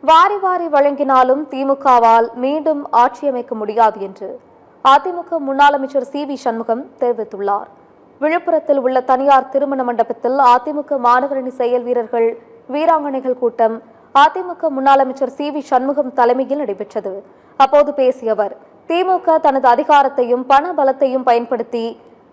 வாரி வாரி வழங்கினாலும் திமுகவால் மீண்டும் ஆட்சி அமைக்க முடியாது என்று அதிமுக முன்னாள் அமைச்சர் சி.வி. சண்முகம் தெரிவித்துள்ளார். விழுப்புரத்தில் உள்ள தனியார் திருமண மண்டபத்தில் அதிமுக மாணவரணி செயல் வீரர்கள் வீராங்கனைகள் கூட்டம் அதிமுக முன்னாள் அமைச்சர் சி.வி. சண்முகம் தலைமையில் நடைபெற்றது. அப்போது பேசிய அவர், திமுக தனது அதிகாரத்தையும் பண பலத்தையும் பயன்படுத்தி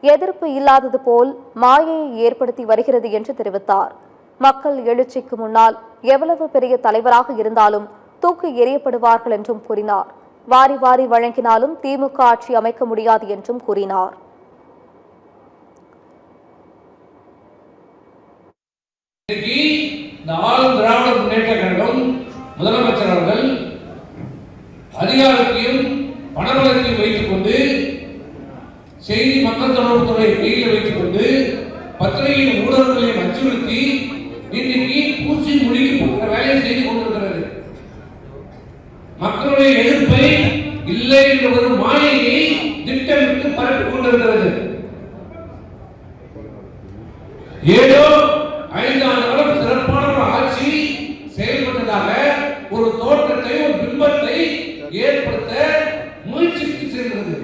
எதிர்ப்பு இல்லாதது போல் மாயையை ஏற்படுத்தி வருகிறது என்று தெரிவித்தார். மக்கள் எழுச்சிக்கு முன்னால் எவ்வளவு பெரிய தலைவராக இருந்தாலும் தூக்கி எறியப்படுவார்கள் என்றும் கூறினார். வாரி வாரி வழங்கினாலும் திமுக ஆட்சி அமைக்க முடியாது என்றும் கூறினார். திராவிட முன்னேற்ற கழகம் முதலமைச்சர் அவர்கள் அதிகாரத்தையும் பணபலத்தையும் வைத்துக் கொண்டு செய்தி மக்கள் தொடர்புத்துறை கையில் வைத்துக் கொண்டு பத்திரிகையின் ஊடகங்களையும் அச்சுறுத்தி இன்றைக்கு பூச்சி மொழிக்கு போன்ற வேலையை செய்து கொண்டிருக்கிறது. மக்களுடைய எதிர்ப்பை இல்லை என்ற ஒரு மாயையை திட்டமிட்டு பரப்பிக் கொண்டிருக்கிறது. ஏதோ 5 ஆண்டு காலம் சிறப்பான ஒரு ஆட்சி செயல்பட்டதாக ஒரு தோற்றத்தை ஒரு பிம்பத்தை ஏற்படுத்த முயற்சித்து சென்றது.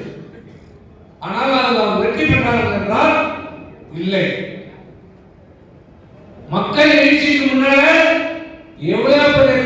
ஆனால் அதில் வெற்றி பெற்றார்கள் என்றால் இல்லை. மக்கள் எழுச்சிக்கு முன்னால எவ்வளவு பெரிய